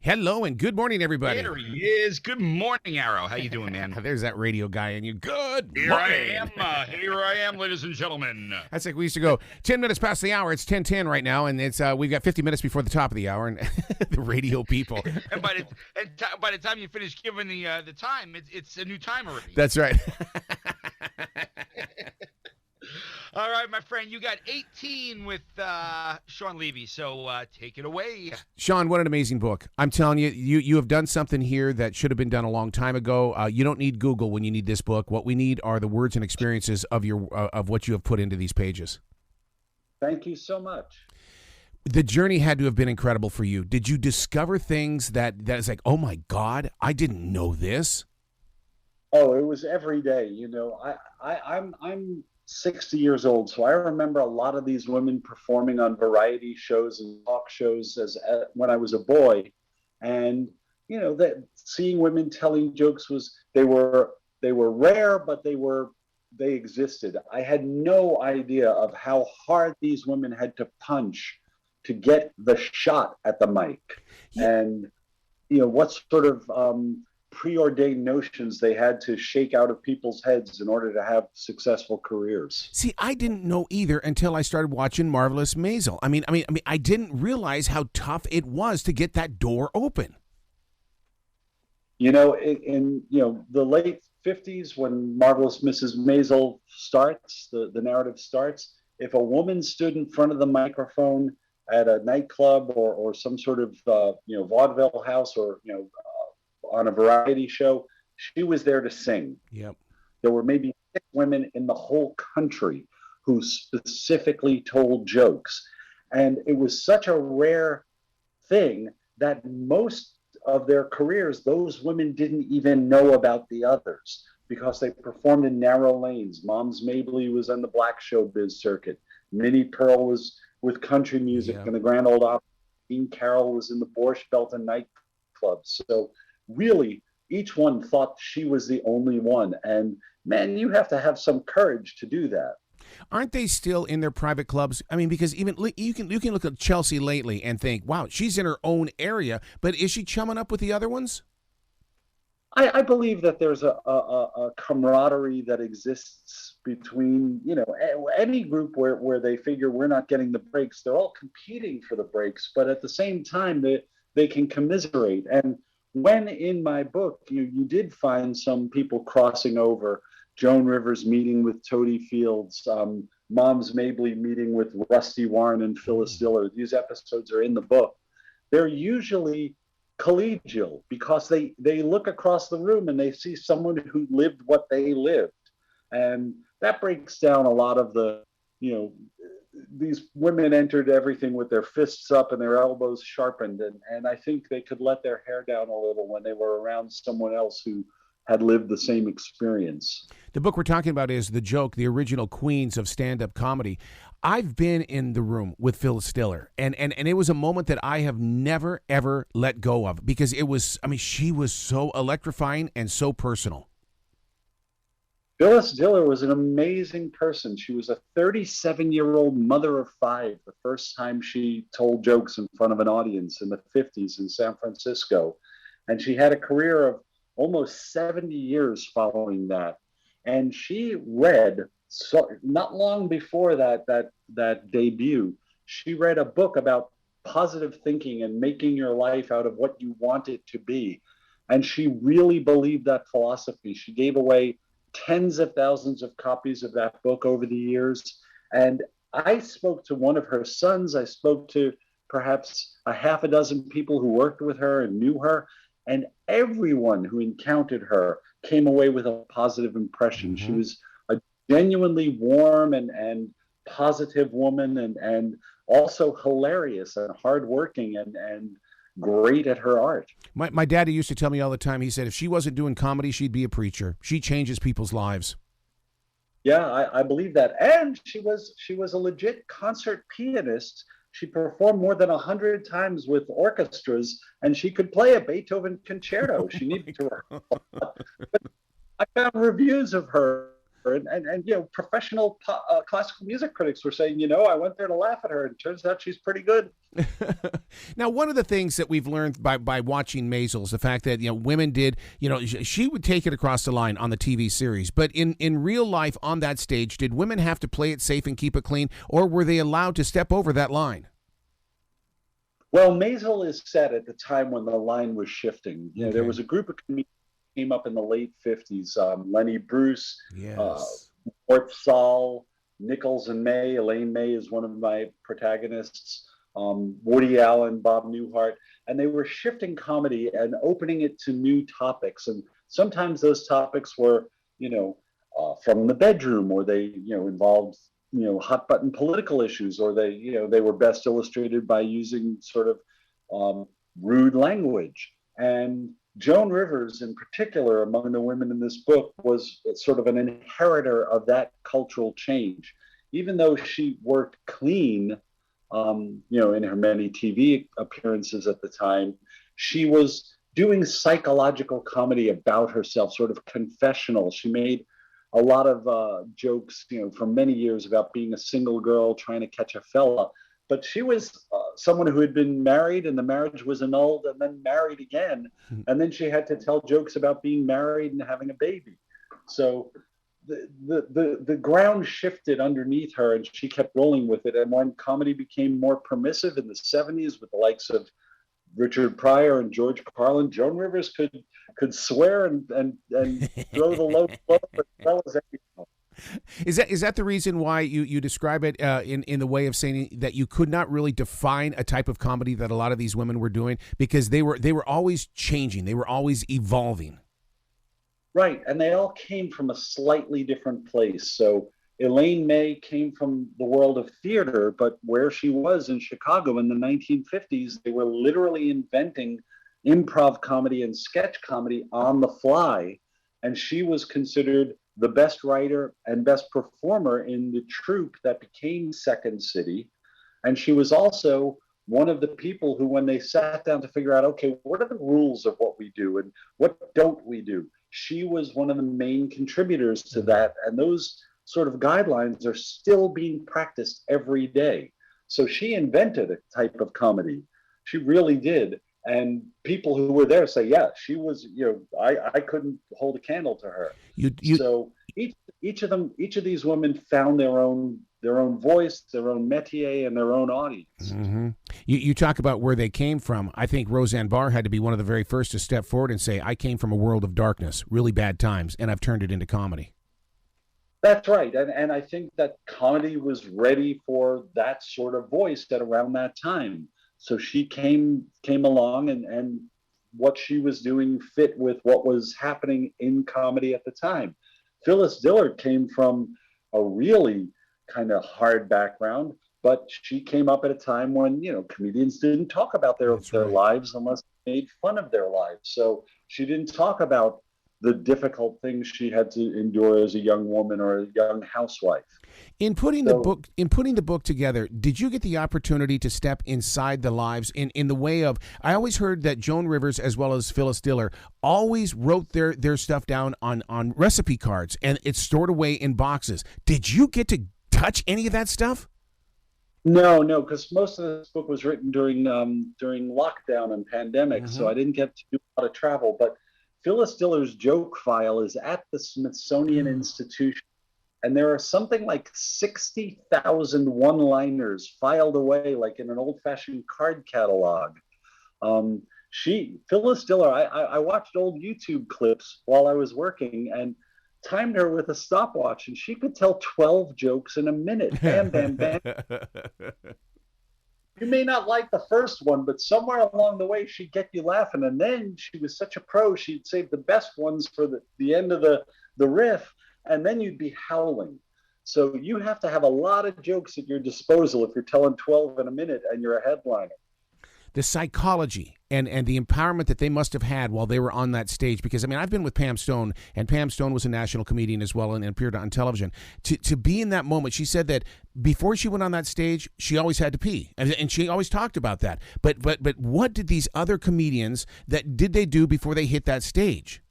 Hello and good morning, everybody. There he is. Good morning, Arrow. How you doing, man? There's that radio guy in you. Good Here morning. I am, ladies and gentlemen. That's like we used to go 10 minutes past the hour. It's 10:10 right now, and it's we've got 50 minutes before the top of the hour, and the radio people. And by the time you finish giving the time, it's a new time already. That's right. All right, my friend, you got 18 with Shawn Levy, so take it away. Shawn, what an amazing book. I'm telling you, you have done something here that should have been done a long time ago. You don't need Google when you need this book. What we need are the words and experiences of of what you have put into these pages. Thank you so much. The journey had to have been incredible for you. Did you discover things that is like, oh my God, I didn't know this? Oh, it was every day. I'm 60 years old, so I remember a lot of these women performing on variety shows and talk shows when I was a boy, and that seeing women telling jokes they were rare, but they existed. I had no idea of how hard these women had to punch to get the shot at the mic, and what sort of preordained notions they had to shake out of people's heads in order to have successful careers. See, I didn't know either until I started watching Marvelous Maisel. I mean, I didn't realize how tough it was to get that door open. In the late 50s, when Marvelous Mrs. Maisel starts, the narrative starts, if a woman stood in front of the microphone at a nightclub or some sort of vaudeville house or on a variety show, she was there to sing. Yep. There were maybe 6 women in the whole country who specifically told jokes. And it was such a rare thing that most of their careers, those women didn't even know about the others because they performed in narrow lanes. Moms Mabley was on the black showbiz circuit. Minnie Pearl was with country music in the Grand Ole Opry. Dean Carroll was in the Borscht Belt and nightclubs. So really, each one thought she was the only one. And man, you have to have some courage to do that. Aren't they still in their private clubs? I mean, because even you can look at Chelsea lately and think, wow, she's in her own area, but is she chumming up with the other ones? I believe that there's a camaraderie that exists between, any group where they figure we're not getting the breaks. They're all competing for the breaks, but at the same time, they can commiserate. And when in my book, you did find some people crossing over, Joan Rivers meeting with Toady Fields, Moms Mabley meeting with Rusty Warren and Phyllis Diller. These episodes are in the book. They're usually collegial because they look across the room and they see someone who lived what they lived. And that breaks down a lot of the, these women entered everything with their fists up and their elbows sharpened. And I think they could let their hair down a little when they were around someone else who had lived the same experience. The book we're talking about is The Joke, the original queens of stand-up comedy. I've been in the room with Phyllis Diller, and it was a moment that I have never, ever let go of because she was so electrifying and so personal. Phyllis Diller was an amazing person. She was a 37-year-old mother of 5 the first time she told jokes in front of an audience in the 50s in San Francisco. And she had a career of almost 70 years following that. And she read, not long before that debut, she read a book about positive thinking and making your life out of what you want it to be. And she really believed that philosophy. She gave away tens of thousands of copies of that book over the years. And I spoke to one of her sons. I spoke to perhaps a half a dozen people who worked with her and knew her. And everyone who encountered her came away with a positive impression. Mm-hmm. She was a genuinely warm and positive woman and also hilarious and hardworking and great at her art. My daddy used to tell me all the time, he said, if she wasn't doing comedy, she'd be a preacher. She changes people's lives. Yeah, I believe that. And she was a legit concert pianist. She performed more than 100 times with orchestras, and she could play a Beethoven concerto. She needed to. But I found reviews of her And professional classical music critics were saying, I went there to laugh at her, and it turns out she's pretty good. Now, one of the things that we've learned by watching Maisel is the fact that women did, she would take it across the line on the TV series, but in real life on that stage, did women have to play it safe and keep it clean, or were they allowed to step over that line? Well, Maisel is set at the time when the line was shifting. There was a group of comedians who came up in the late 50s, Lenny Bruce, Yes. Mort Saul, Nichols and May. Elaine May is one of my protagonists. Woody Allen, Bob Newhart, and they were shifting comedy and opening it to new topics. And sometimes those topics were, from the bedroom, or they, involved, hot button political issues, or they were best illustrated by using sort of rude language. And Joan Rivers, in particular, among the women in this book, was sort of an inheritor of that cultural change. Even though she worked clean, in her many TV appearances at the time, she was doing psychological comedy about herself, sort of confessional. She made a lot of jokes, for many years about being a single girl trying to catch a fella. But she was someone who had been married, and the marriage was annulled, and then married again. And then she had to tell jokes about being married and having a baby. So the ground shifted underneath her, and she kept rolling with it. And when comedy became more permissive in the 70s with the likes of Richard Pryor and George Carlin, Joan Rivers could swear and throw the low blow as well as anything. Is that the reason why you describe it in the way of saying that you could not really define a type of comedy that a lot of these women were doing, because they were always changing, they were always evolving? Right, and they all came from a slightly different place. So Elaine May came from the world of theater, but where she was in Chicago in the 1950s, they were literally inventing improv comedy and sketch comedy on the fly. And she was considered the best writer and best performer in the troupe that became Second City. And she was also one of the people who, when they sat down to figure out, okay, what are the rules of what we do and what don't we do? She was one of the main contributors to that. And those sort of guidelines are still being practiced every day. So she invented a type of comedy. She really did. And people who were there say, yeah, she was, I couldn't hold a candle to her. So each of these women found their own voice, their own métier, and their own audience. Mm-hmm. You talk about where they came from. I think Roseanne Barr had to be one of the very first to step forward and say, I came from a world of darkness, really bad times, and I've turned it into comedy. That's right. And I think that comedy was ready for that sort of voice at around that time. So she came along, and what she was doing fit with what was happening in comedy at the time. Phyllis Diller came from a really kind of hard background, but she came up at a time when, comedians didn't talk about their lives unless they made fun of their lives. So she didn't talk about the difficult things she had to endure as a young woman or a young housewife. In putting the book together, did you get the opportunity to step inside the lives in the way of, I always heard that Joan Rivers as well as Phyllis Diller always wrote their stuff down on recipe cards, and it's stored away in boxes. Did you get to touch any of that stuff? No, because most of this book was written during lockdown and pandemic, so I didn't get to do a lot of travel. But Phyllis Diller's joke file is at the Smithsonian Institution, and there are something like 60,000 one-liners filed away like in an old-fashioned card catalog. Phyllis Diller, I watched old YouTube clips while I was working and timed her with a stopwatch, and she could tell 12 jokes in a minute. Bam, bam, bam. You may not like the first one, but somewhere along the way, she'd get you laughing. And then she was such a pro, she'd save the best ones for the end of the riff, and then you'd be howling. So you have to have a lot of jokes at your disposal if you're telling 12 in a minute and you're a headliner. The psychology and the empowerment that they must have had while they were on that stage. Because, I've been with Pam Stone, and Pam Stone was a national comedian as well and appeared on television. To be in that moment, she said that before she went on that stage, she always had to pee. And she always talked about that. But what did these other comedians, did they do before they hit that stage?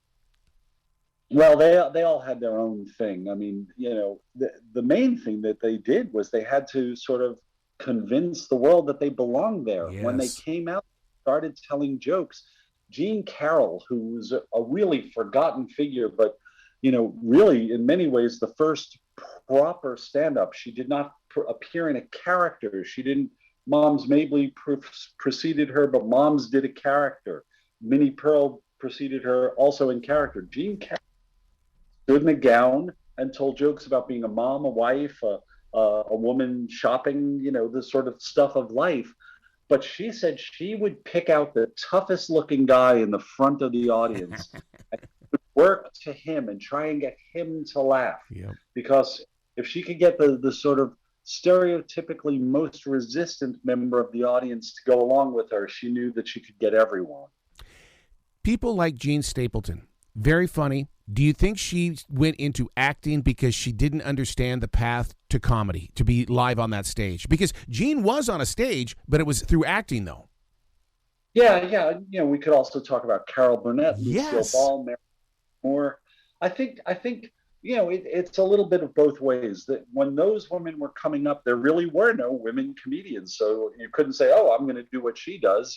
Well, they all had their own thing. I mean, the main thing that they did was they had to sort of convince the world that they belonged there. When they Yes. came out, started telling jokes. Jean Carroll, who was a really forgotten figure, but really in many ways the first proper stand-up. She did not appear in a character. She didn't. Moms Mabley preceded her, but Moms did a character. Minnie Pearl preceded her also in character. Jean Carroll stood in a gown and told jokes about being a mom, a wife, a woman shopping, the sort of stuff of life. But she said she would pick out the toughest looking guy in the front of the audience and work to him and try and get him to laugh. Yep. Because if she could get the sort of stereotypically most resistant member of the audience to go along with her, she knew that she could get everyone. People like Jean Stapleton, very funny. Do you think she went into acting because she didn't understand the path to comedy, to be live on that stage? Because Jean was on a stage, but it was through acting, though. Yeah. We could also talk about Carol Burnett, Yes. Lucille Ball, Mary Moore. I think it's a little bit of both ways. That when those women were coming up, there really were no women comedians, so you couldn't say, "Oh, I'm going to do what she does."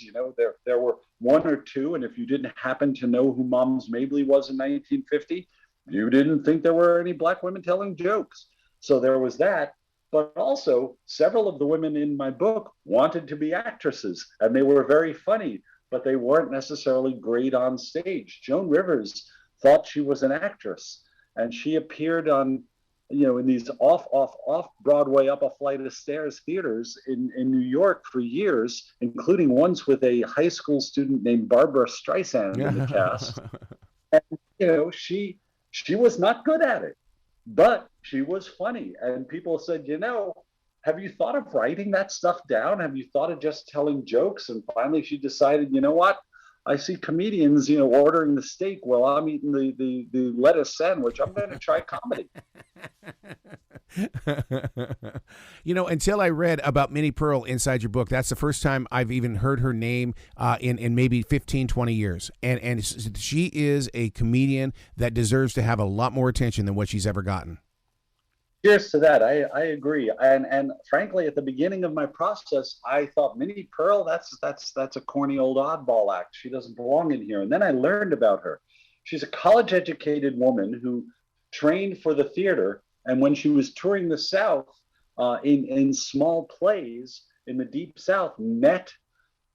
There were one or two, and if you didn't happen to know who Moms Mabley was in 1950, you didn't think there were any black women telling jokes. So there was that. But also, several of the women in my book wanted to be actresses, and they were very funny, but they weren't necessarily great on stage. Joan Rivers thought she was an actress, and she appeared on, in these off Broadway, up a flight of stairs theaters in New York for years, including once with a high school student named Barbara Streisand in the cast. And she was not good at it, but she was funny. And people said, have you thought of writing that stuff down? Have you thought of just telling jokes? And finally she decided, you know what? I see comedians, ordering the steak while I'm eating the lettuce sandwich. I'm going to try comedy. Until I read about Minnie Pearl inside your book, that's the first time I've even heard her name in maybe 15, 20 years. And she is a comedian that deserves to have a lot more attention than what she's ever gotten. Cheers to that. I agree. And frankly, at the beginning of my process, I thought Minnie Pearl, that's a corny old oddball act. She doesn't belong in here. And then I learned about her. She's a college educated woman who trained for the theater. And when she was touring the South in small plays in the Deep South, met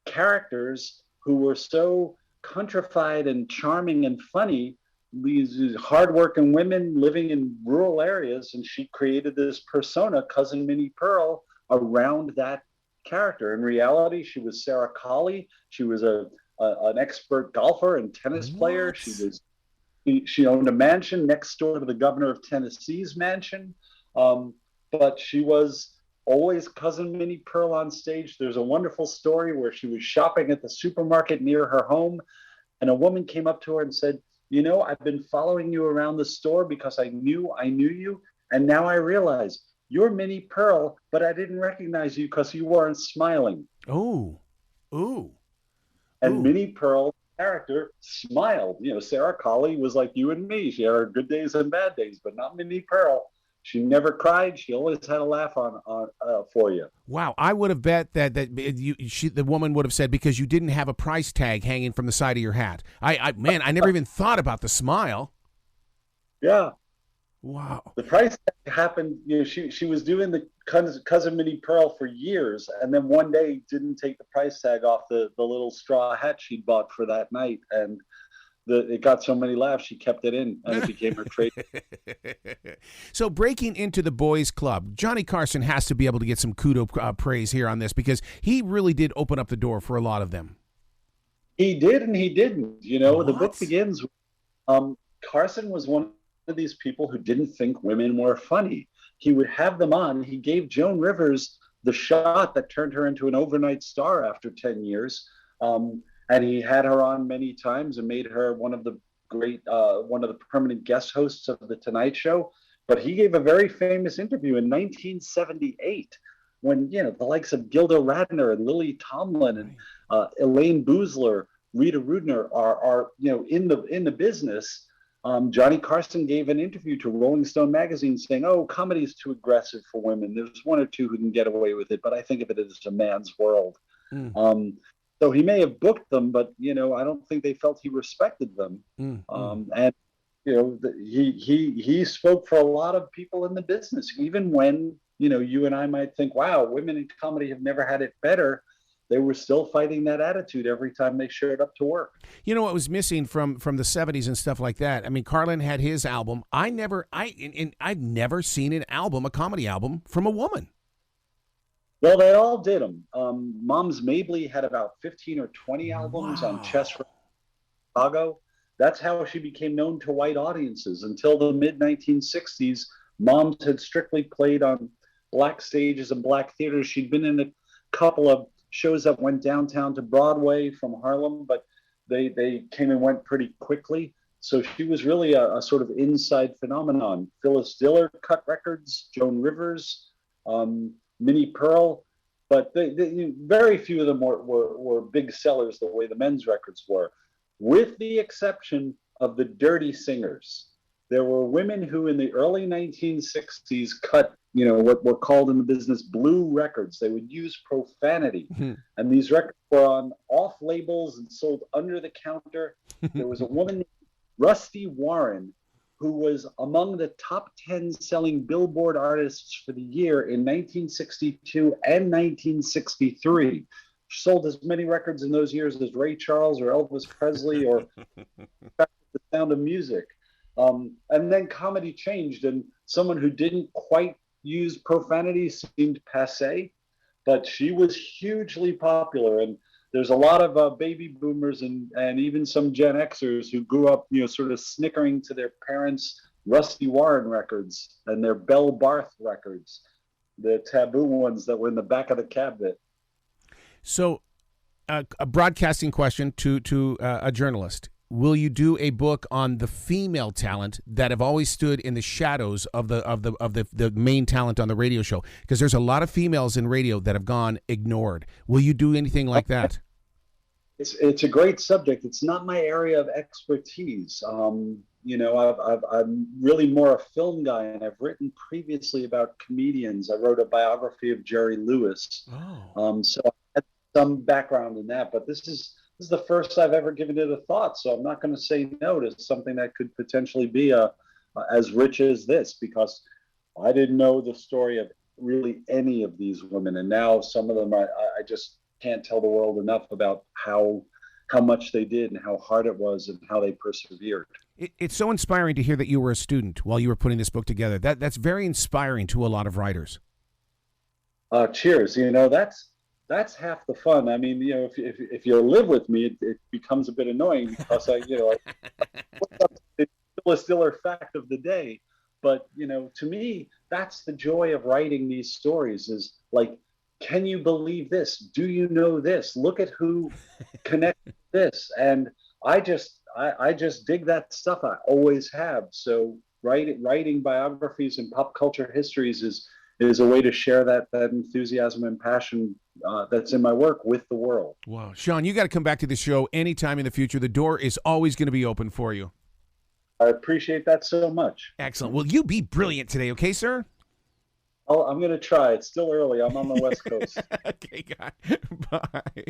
characters who were so countrified and charming and funny, these hardworking women living in rural areas, and she created this persona, Cousin Minnie Pearl, around that character. In reality, she was Sarah Colley. She was an expert golfer and tennis player. She owned a mansion next door to the governor of Tennessee's mansion, but she was always Cousin Minnie Pearl on stage. There's a wonderful story where she was shopping at the supermarket near her home, and a woman came up to her and said, I've been following you around the store because I knew you, and now I realize you're Minnie Pearl, but I didn't recognize you because you weren't smiling. Ooh. And Minnie Pearl character smiled. Sarah Colley was like you and me. She had her good days and bad days, but not Minnie Pearl. She never cried. She always had a laugh on for you. Wow, I would have bet that the woman would have said because you didn't have a price tag hanging from the side of your hat. I never even thought about the smile. Yeah. Wow. The price tag happened. She was doing the Cousin Minnie Pearl for years, and then one day didn't take the price tag off the little straw hat she'd bought for that night, and it got so many laughs, she kept it in, and it became her trade. So breaking into the boys' club, Johnny Carson has to be able to get some kudo praise here on this because he really did open up the door for a lot of them. He did and he didn't. The book begins with Carson was one of these people who didn't think women were funny. He would have them on. He gave Joan Rivers the shot that turned her into an overnight star after 10 years. And he had her on many times and made her one of the permanent guest hosts of The Tonight Show. But he gave a very famous interview in 1978 when, the likes of Gilda Radner and Lily Tomlin and Elaine Boozler, Rita Rudner are in the business. Johnny Carson gave an interview to Rolling Stone magazine saying, "Oh, comedy is too aggressive for women. There's one or two who can get away with it, but I think of it as a man's world." Mm. So he may have booked them, but I don't think they felt he respected them. And he spoke for a lot of people in the business, even when you and I might think, "Wow, women in comedy have never had it better." They were still fighting that attitude every time they showed up to work. You know what was missing from the 70s and stuff like that? I mean, Carlin had his album. I'd never seen an album, a comedy album, from a woman. Well, they all did them. Moms Mabley had about 15 or 20 albums on Chess from Chicago. That's how she became known to white audiences. Until the mid-1960s, Moms had strictly played on black stages and black theaters. She'd been in a couple of shows that went downtown to Broadway from Harlem, but they came and went pretty quickly. So she was really a sort of inside phenomenon. Phyllis Diller cut records, Joan Rivers, Minnie Pearl, but very few of them were big sellers the way the men's records were, with the exception of the Dirty Singers. There were women who in the early 1960s cut what were called in the business blue records. They would use profanity. And these records were on off labels and sold under the counter. There was a woman, Rusty Warren, who was among the top 10 selling Billboard artists for the year in 1962 and 1963. She sold as many records in those years as Ray Charles or Elvis Presley or The Sound of Music. And then comedy changed, and someone who didn't quite use profanity seemed passé, but she was hugely popular. And there's a lot of baby boomers and even some Gen Xers who grew up, sort of snickering to their parents' Rusty Warren records and their Belle Barth records, the taboo ones that were in the back of the cabinet. So, a broadcasting question to a journalist. Will you do a book on the female talent that have always stood in the shadows of the main talent on the radio show? Because there's a lot of females in radio that have gone ignored. Will you do anything like that? It's a great subject. It's not my area of expertise. I'm really more a film guy, and I've written previously about comedians. I wrote a biography of Jerry Lewis. So I had some background in that, but this is the first I've ever given it a thought, so I'm not going to say no to something that could potentially be as rich as this, because I didn't know the story of really any of these women, and now some of them I just can't tell the world enough about how much they did and how hard it was and how they persevered. It's so inspiring to hear that you were a student while you were putting this book together. That's very inspiring to a lot of writers. Cheers. That's half the fun. I mean, if you live with me, it becomes a bit annoying because I what's up to the Stiller fact of the day. But, to me, that's the joy of writing these stories is like, can you believe this? Do you know this? Look at who connected this. And I just dig that stuff. I always have. So writing biographies and pop culture histories is a way to share that enthusiasm and passion that's in my work with the world. Wow. Shawn, you got to come back to the show anytime in the future. The door is always going to be open for you. I appreciate that so much. Excellent. Will you be brilliant today, okay, sir? I'm going to try. It's still early. I'm on the West Coast. Okay, guy. Bye.